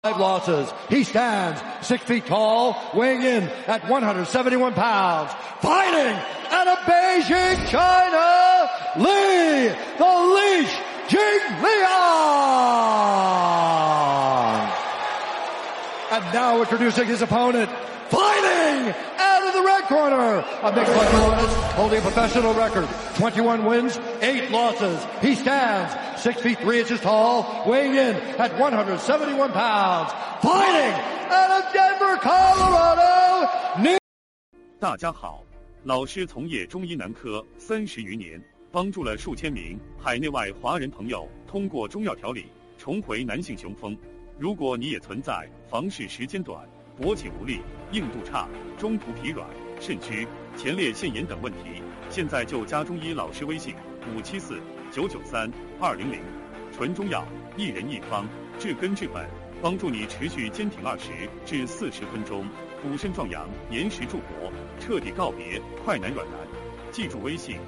5 losses. He stands 6 feet tall, weighing in at 171 pounds. Fighting out of Beijing, China, Li, the Leash, Jingliang. And now introducing his opponent, fighting out of the red corner, a mixed martial artist holding a professional record, 21 wins, 8 losses. He stands 6 feet 3 inches tall, weighing in at 171 pounds. Fighting out of Denver, Colorado. 大家好，老师从业中医男科30余年，帮助了数千名海内外华人朋友通过中药调理重回男性雄风。如果你也存在房事时间短、勃起无力、硬度差、中途疲软、肾虚、前列腺炎等问题，现在就加中医老师微信574-993-200，纯中药，一人一方，治根治本，帮助你持续坚挺20至40分钟，补肾壮阳，延时助勃，彻底告别快男软男。记住微信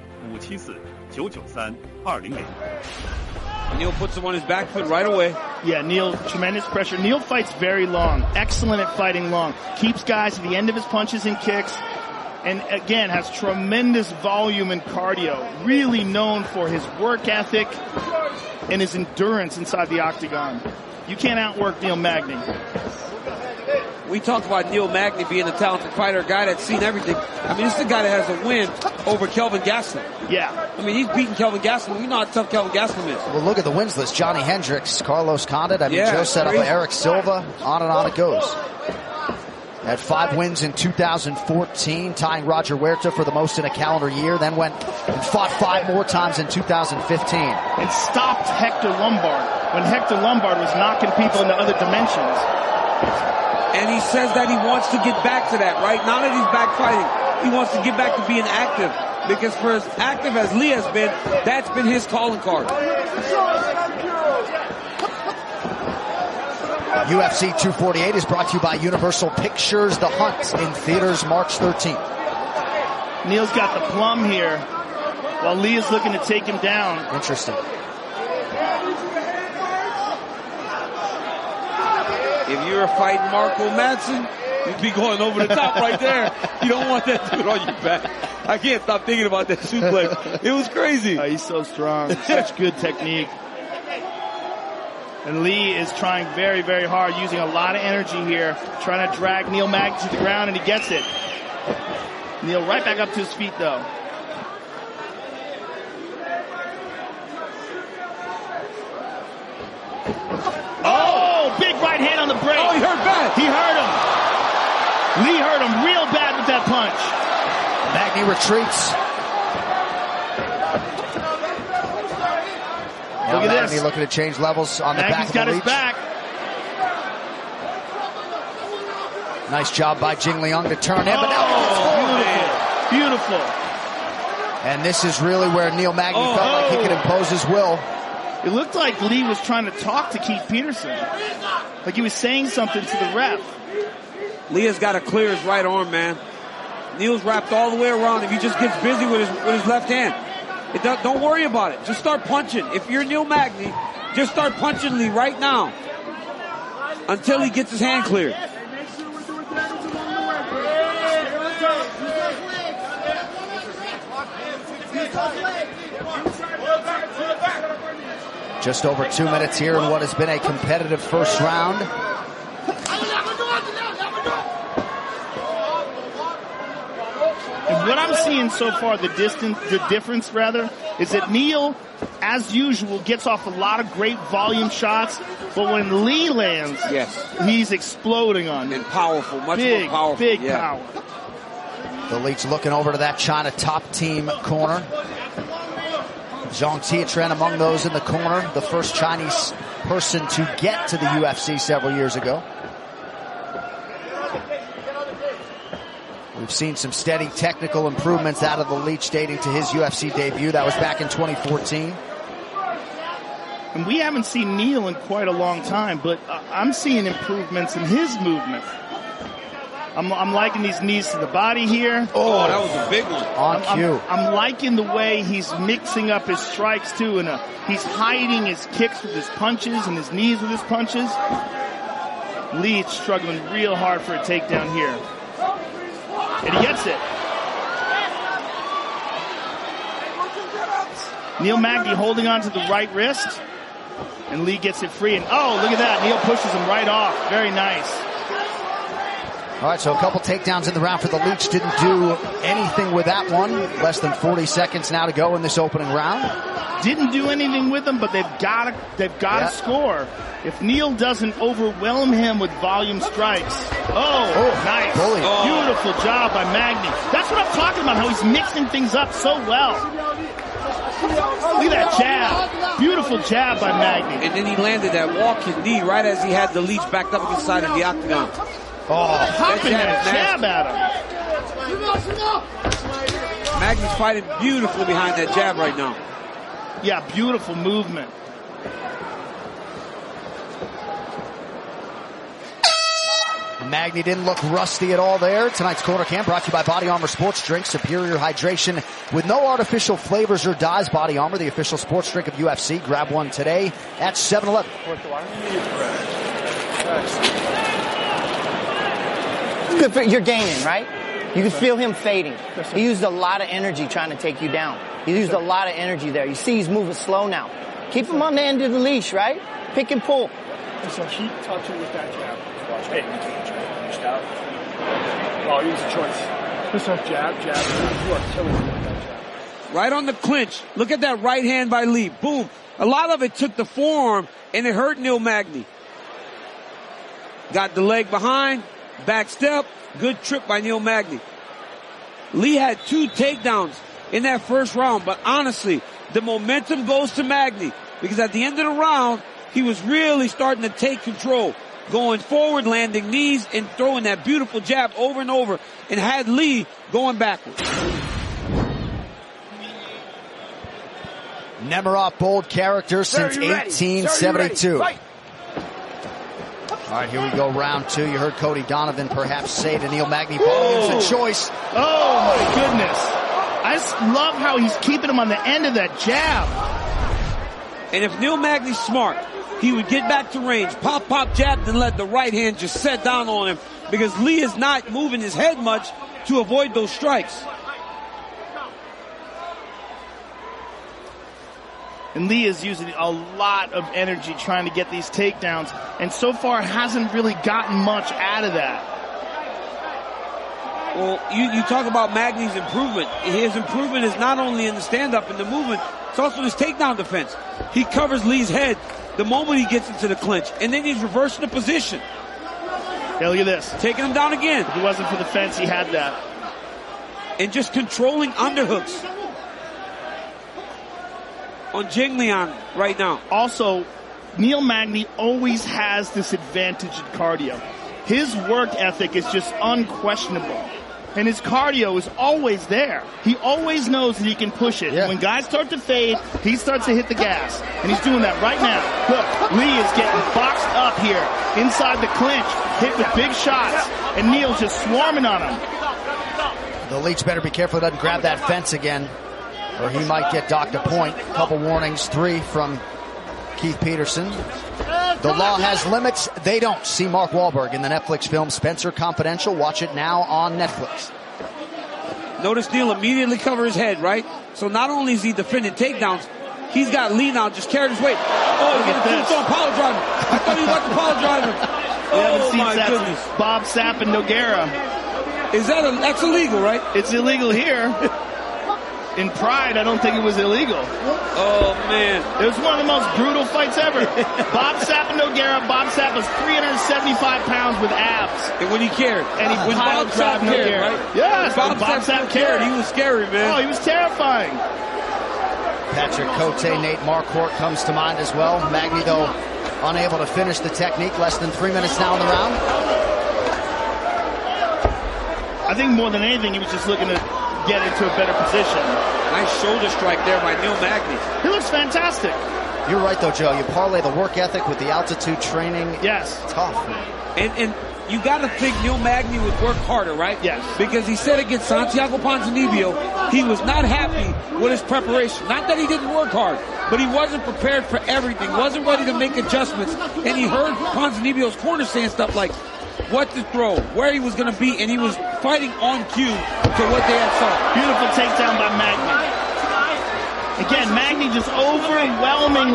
574-993-200。Neil puts him on his back foot right away. Yeah, Neil, tremendous pressure. Neil fights very long. Excellent at fighting long. Keeps guys at the end of his punches and kicks. And again, has tremendous volume and cardio. Really known for his work ethic and his endurance inside the octagon. You can't outwork Neil Magny. We talked about Neil Magny being a talented fighter, a guy that's seen everything. I mean, this is a guy that has a win over Kelvin Gastelum. Yeah. I mean, he's beaten Kelvin Gastelum. You know how tough Kelvin Gastelum is. Well, look at the wins list. Johnny Hendricks, Carlos Condit. I mean, Joe set up Eric Silva. On and on it goes. Had 5 wins in 2014, tying Roger Huerta for the most in a calendar year. Then went and fought 5 more times in 2015. And stopped Hector Lombard when Hector Lombard was knocking people into other dimensions. And he says that he wants to get back to that, right? Now that he's back fighting, he wants to get back to being active. Because for as active as Lee has been, that's been his calling card. UFC 248 is brought to you by Universal Pictures. The Hunt in theaters March 13th. Neil's got the plum here while Lee is looking to take him down. Interesting. If you were fighting Marco Madsen, you'd be going over the top right there. You don't want that dude on your back. I can't stop thinking about that suplex. It was crazy. Oh, he's so strong. Such good technique. And Lee is trying very, very hard, using a lot of energy here, trying to drag Neil Magny to the ground, and he gets it. Neil right back up to his feet, though. Oh, big right hand on the break. Oh, he hurt bad. He hurt him. Lee hurt him real bad with that punch. Magny retreats. Look at Magny this. looking to change levels on the Magny's back of got the his leech. back. Nice job by Jingliang to turn in, but now beautiful. And this is really where Neil Magny felt like he could impose his will. It looked like Lee was trying to talk to Keith Peterson. Like he was saying something to the ref. Lee has got to clear his right arm, man. Neil's wrapped all the way around him. He just gets busy with his left hand. Don't worry about it. Just start punching. If you're Neil Magny, just start punching Lee right now until he gets his hand cleared. Just over 2 minutes here in what has been a competitive first round. And what I'm seeing so far, the difference is that Neil, as usual, gets off a lot of great volume shots, but when Lee lands, he's exploding on him. And powerful, much more powerful. Big power. The Leech looking over to that China top team corner. Zhang Tietren among those in the corner, the first Chinese person to get to the UFC several years ago. We've seen some steady technical improvements out of the Leech dating to his UFC debut. That was back in 2014. And we haven't seen Neil in quite a long time, but I'm seeing improvements in his movement. I'm liking these knees to the body here. Oh, that was a big one. On cue. I'm liking the way he's mixing up his strikes, too. And he's hiding his kicks with his punches and his knees with his punches. Lee struggling real hard for a takedown here. And he gets it. Neil Magny holding on to the right wrist. And Lee gets it free. And oh, look at that. Neil pushes him right off. Very nice. All right, so a couple takedowns in the round for the Leech. Didn't do anything with that one. Less than 40 seconds now to go in this opening round. Didn't do anything with them, but they've got to score. If Neil doesn't overwhelm him with volume strikes. Oh, nice. Bully. Beautiful job by Magny. That's what I'm talking about, how he's mixing things up so well. Look at that jab. Beautiful jab by Magny. And then he landed that walking knee right as he had the Leech backed up against the side of the octagon. Oh, popping that jab at him. Magny's fighting beautifully behind that jab right now. Yeah, beautiful movement. Magny didn't look rusty at all there. Tonight's Corner Cam brought to you by Body Armor Sports Drink. Superior hydration with no artificial flavors or dyes. Body Armor, the official sports drink of UFC. Grab one today at 7-Eleven. Good for, you're gaining, right? You can feel him fading. He used a lot of energy trying to take you down. He used a lot of energy there. You see he's moving slow now. Keep him on the end of the leash, right? Pick and pull. So keep touching with that jab. Watch. Hey, you can't jab. Reached out. Oh, use a choice. Just a jab. You are killing him with that jab. Right on the clinch. Look at that right hand by Lee. Boom. A lot of it took the forearm, and it hurt Neil Magny. Got the leg behind. Back step. Good trip by Neil Magny. Lee had 2 takedowns in that first round, but honestly, the momentum goes to Magny because at the end of the round, he was really starting to take control, going forward, landing knees, and throwing that beautiful jab over and over, and had Lee going backwards. Nemiroff, bold character since 1872. All right, here we go, round 2. You heard Cody Donovan perhaps say to Neil Magny, volume's a choice. Oh, my goodness. I just love how he's keeping him on the end of that jab. And if Neil Magny's smart, he would get back to range, pop, jab, then let the right hand just set down on him because Lee is not moving his head much to avoid those strikes. And Lee is using a lot of energy trying to get these takedowns, and so far hasn't really gotten much out of that. Well, you talk about Magny's improvement. His improvement is not only in the stand-up and the movement, it's also his takedown defense. He covers Lee's head the moment he gets into the clinch, and then he's reversing the position. Yeah, look at this. Taking him down again. If it wasn't for the fence, he had that. And just controlling underhooks on Jingliang right now. Also, Neil Magny always has this advantage in cardio. His work ethic is just unquestionable. And his cardio is always there. He always knows that he can push it. Yeah. When guys start to fade, he starts to hit the gas. And he's doing that right now. Look, Lee is getting boxed up here inside the clinch, hit with big shots. And Neil's just swarming on him. The Leech better be careful he doesn't grab that fence again, or he might get docked a point. Couple warnings, 3 from Keith Peterson. The law has limits. They don't. See Mark Wahlberg in the Netflix film Spencer Confidential. Watch it now on Netflix. Notice Neil immediately cover his head, right? So not only is he defending takedowns, he's got Lee now just carried his weight. Oh, he's getting a tombstone power driver. I thought he was about to power driver. Oh, my goodness. Bob Sapp and Nogueira. Is that's illegal, right? It's illegal here. In Pride, I don't think it was illegal. Oh, man. It was one of the most brutal fights ever. Bob Sapp and Nogueira. Bob Sapp was 375 pounds with abs. And when he cared. And he when Bob Sapp cared, right? Yes, Bob Sapp cared. He was scary, man. Oh, he was terrifying. Patrick Cote, Nate Marquardt comes to mind as well. Magny, though, unable to finish the technique. Less than 3 minutes now in the round. I think more than anything, he was just looking to get into a better position. Nice shoulder strike there by Neil Magny. He looks fantastic. You're right, though, Joe. You parlay the work ethic with the altitude training. Yes. Tough. And you got to think Neil Magny would work harder, right? Yes. Because he said against Santiago Ponzinibbio, he was not happy with his preparation. Not that he didn't work hard, but he wasn't prepared for everything, wasn't ready to make adjustments. And he heard Ponzinibbio's corner saying stuff like what to throw, where he was going to be, and he was fighting on cue to what they had saw. Beautiful takedown by Magny. Again, Magny just overwhelming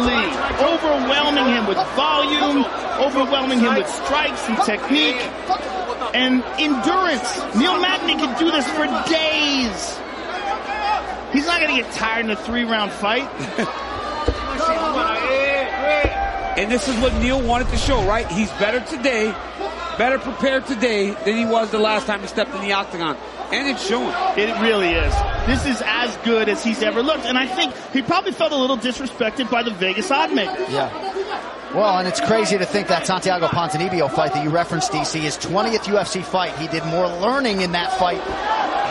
him with volume, overwhelming him with strikes and technique and endurance. Neil Magny can do this for days. He's not going to get tired in a 3-round fight. And this is what Neil wanted to show, right? He's better today, better prepared today than he was the last time he stepped in the octagon. And it's showing. It really is. This is as good as he's ever looked. And I think he probably felt a little disrespected by the Vegas oddmakers. Yeah. Well, and it's crazy to think that Santiago Ponzinibbio fight that you referenced, DC, his 20th UFC fight. He did more learning in that fight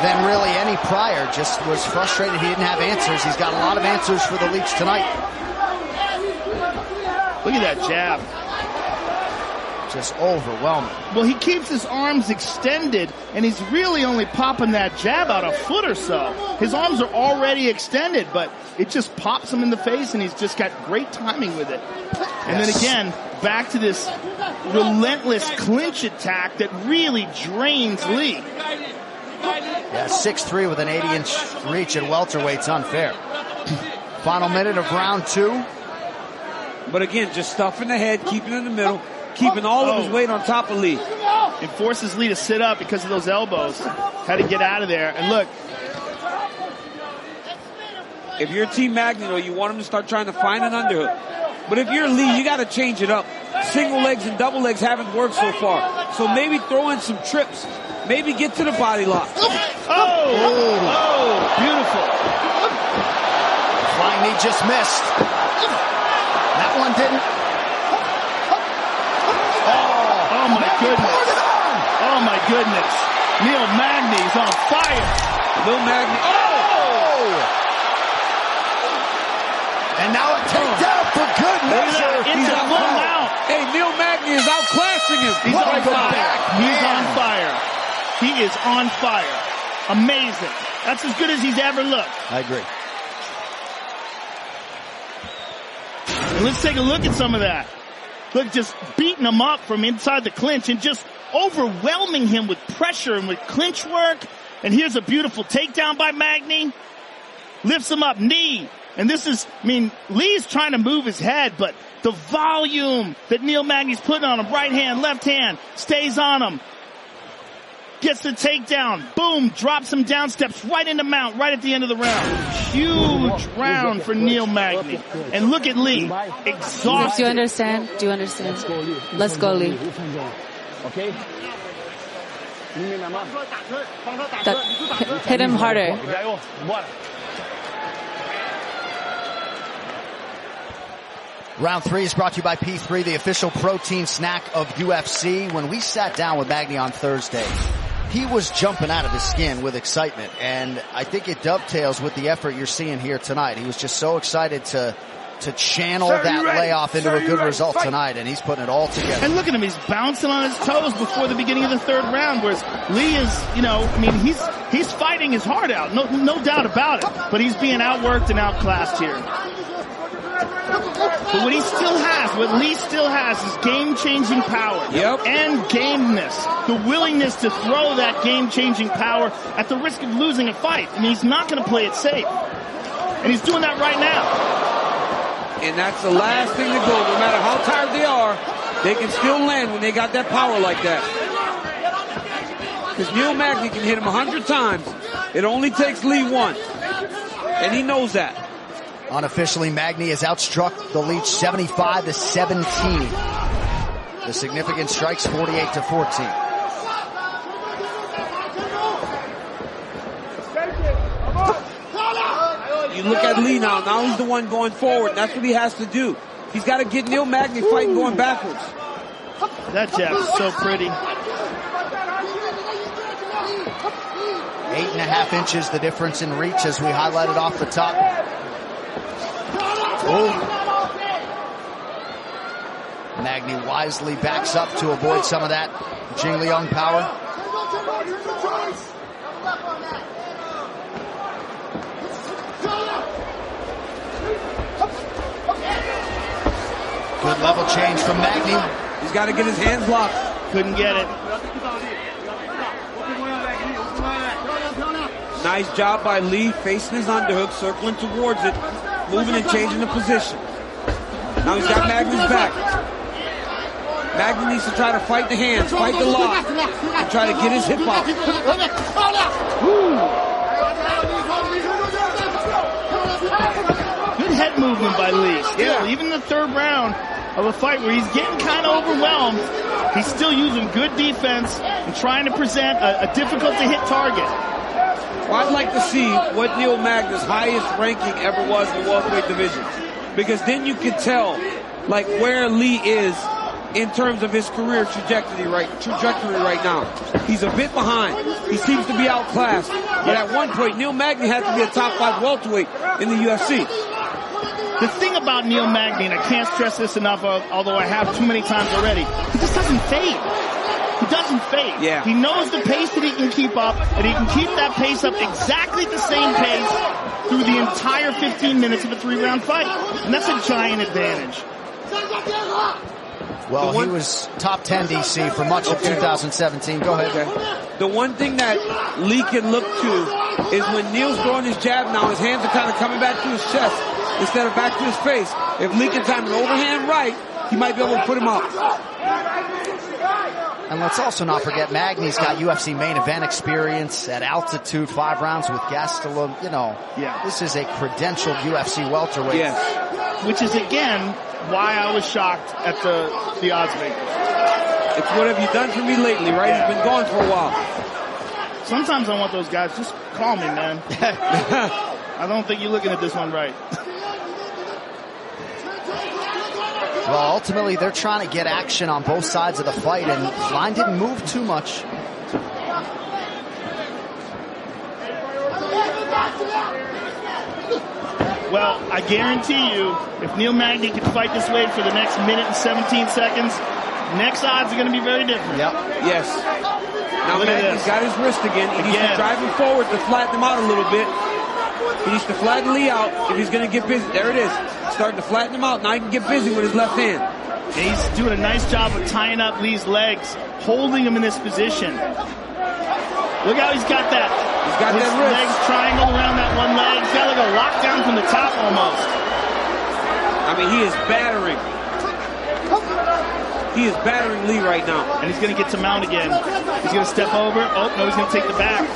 than really any prior. Just was frustrated he didn't have answers. He's got a lot of answers for the Leech tonight. Look at that jab. Just overwhelming. Well, he keeps his arms extended, and he's really only popping that jab out a foot or so. His arms are already extended, but it just pops him in the face, and he's just got great timing with it. And then again, back to this relentless clinch attack that really drains Lee. Yeah, 6'3" with an 80-inch reach at welterweight's unfair. Final minute of round 2. But again, just stuffing the head, keeping it in the middle, keeping all of his weight on top of Lee. It forces Lee to sit up because of those elbows. Had to get out of there. And look. If you're Team Magny, you want him to start trying to find an underhook. But if you're Lee, you got to change it up. Single legs and double legs haven't worked so far. So maybe throw in some trips. Maybe get to the body lock. Oh, beautiful. Flying knee just missed. That one didn't. Oh my goodness. Oh my goodness. Neil Magny's on fire. Neil Magny. And now a takedown for good measure. Into the full mount. Hey, Neil Magny is outclassing him. He's on fire. He's on fire. He is on fire. Amazing. That's as good as he's ever looked. I agree. And let's take a look at some of that. Look, just beating him up from inside the clinch and just overwhelming him with pressure and with clinch work. And here's a beautiful takedown by Magny. Lifts him up, knee. And this is, Lee's trying to move his head, but the volume that Neil Magny's putting on him, right hand, left hand, stays on him. Gets the takedown. Boom, drops him down, steps right into mount, right at the end of the round. Huge round for Neil Magny. And look at Lee, exhausted. Do you understand? Do you understand? Let's go, Lee. Okay. Hit him harder. Round 3 is brought to you by P3, the official protein snack of UFC. When we sat down with Magny on Thursday, he was jumping out of his skin with excitement, and I think it dovetails with the effort you're seeing here tonight. He was just so excited to channel that layoff into a good result tonight, and he's putting it all together. And look at him, he's bouncing on his toes before the beginning of the 3rd round, whereas Lee is, he's fighting his heart out, no doubt about it, but he's being outworked and outclassed here. But what Lee still has is game-changing power. And gameness. The willingness to throw that game-changing power at the risk of losing a fight. And he's not going to play it safe. And he's doing that right now. And that's the last thing to go. No matter how tired they are, they can still land when they got that power like that. Because Neil Magny can hit him 100 times. It only takes Lee 1. And he knows that. Unofficially, Magny has outstruck the Leech 75-17. The significant strikes 48-14. You look at Lee now. Now he's the one going forward. That's what he has to do. He's got to get Neil Magny fighting going backwards. That jab is so pretty. 8.5 inches the difference in reach as we highlighted off the top. Magny wisely backs up to avoid some of that Jing Liang power. Good level change from Magny. He's got to get his hands locked. Couldn't get it. Nice job by Lee, facing his underhook, circling towards it, moving and changing the position. Now he's got Magny's back. Magny needs to try to fight the hands, fight the lock, and try to get his hip out. Good head movement by Lee. Still, even the third round of a fight where he's getting kind of overwhelmed, he's still using good defense and trying to present a difficult-to-hit target. Well, I'd like to see what Neil Magny's highest ranking ever was in the welterweight division, because then you can tell, like, where Lee is in terms of his career trajectory right now. He's a bit behind. He seems to be outclassed. But at one point, Neil Magny had to be a top 5 welterweight in the UFC. The thing about Neil Magny, and I can't stress this enough, although I have too many times already, he just doesn't fade. He doesn't fade. Yeah. He knows the pace that he can keep up, and he can keep that pace up exactly at the same pace through the entire 15 minutes of a 3-round fight. And that's a giant advantage. Well, he was top 10 DC for much of 2017. Go ahead, Jay. The one thing that Lee can look to is when Neil's throwing his jab now, his hands are kind of coming back to his chest instead of back to his face. If Lee can time an overhand right, he might be able to put him out. And let's also not forget, Magny's got UFC main event experience at altitude, 5 rounds with Gastelum. You know, This is a credentialed UFC welterweight. Yes. Which is, again, why I was shocked at the odds makers. It's what have you done for me lately, right? Yeah. He's been gone for a while. Sometimes I want those guys, just call me, man. I don't think you're looking at this one right. Well, ultimately, they're trying to get action on both sides of the fight, and line didn't move too much. Well, I guarantee you, if Neil Magny can fight this way for the next minute and 17 seconds, next odds are going to be very different. Yep. Yes. Now Magny's got his wrist again. He needs to drive him forward to flatten him out a little bit. He needs to flatten Lee out if he's going to get busy. There it is. Starting to flatten him out. Now he can get busy with his left hand. He's doing a nice job of tying up Lee's legs, holding him in this position. Look how he's got that. He's got his that wrist. legs triangle around that one leg. He's got like a lockdown from the top almost. I mean, he is battering. He is battering Lee right now. And he's going to get to mount again. He's going to step over. Oh, no, he's going to take the back.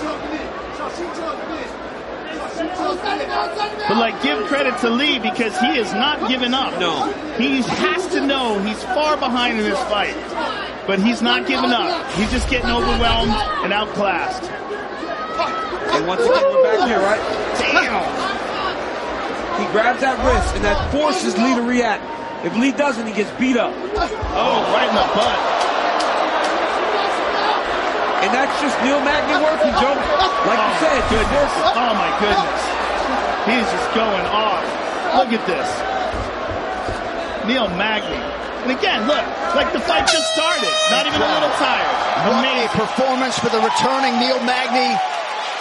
But, like, give credit to Lee because he is not giving up. No. He has to know he's far behind in this fight. But he's not giving up. He's just getting overwhelmed and outclassed. And once again, we're back here, right? Damn! He grabs that wrist, and that forces Lee to react. If Lee doesn't, he gets beat up. Oh, right in the butt. And that's just Neil Magny working, Joe. Like you said, good work. Oh, my goodness. He's just going off. Look at this. Neil Magny. And again, look, like the fight just started. Not even a little tired. What a performance for the returning Neil Magny.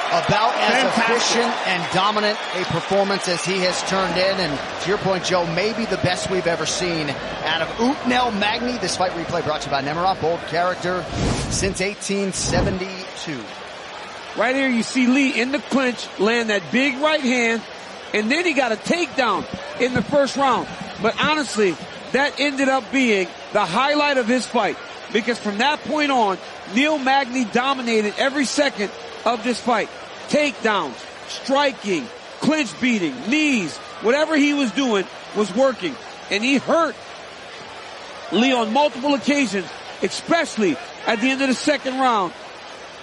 About as Fantastic. efficient and dominant a performance as he has turned in. And to your point, Joe, maybe the best we've ever seen out of Neil Magny. This fight replay brought to you by Nemiroff, bold character since 1872. Right here, you see Lee in the clinch, land that big right hand, and then he got a takedown in the first round. But honestly, that ended up being the highlight of his fight. Because from that point on, Neil Magny dominated every second of this fight. Takedowns, striking, clinch beating, knees, whatever he was doing was working. And he hurt Lee on multiple occasions, especially at the end of the second round.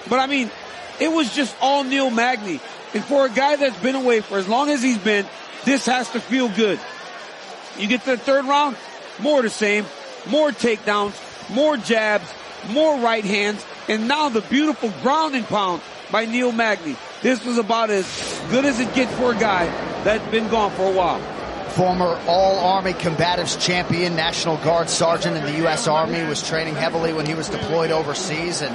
But I mean, it was just all Neil Magny. And for a guy that's been away for as long as he's been, this has to feel good. You get to the third round, more the same, more takedowns, more jabs, more right hands, and now the beautiful ground and pound by Neil Magny. This was about as good as it gets for a guy that's been gone for a while. Former All-Army Combatives Champion, National Guard Sergeant in the U.S. Army, was training heavily when he was deployed overseas, and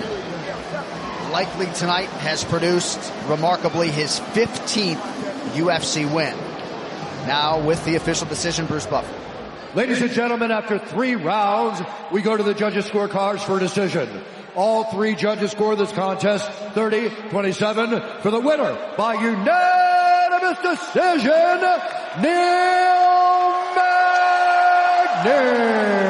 likely tonight has produced, remarkably, his 15th UFC win. Now with the official decision, Bruce Buffer. Ladies and gentlemen, after 3 rounds, we go to the judges' scorecards for a decision. All 3 judges score this contest 30-27 for the winner by unanimous decision, Neil Magny.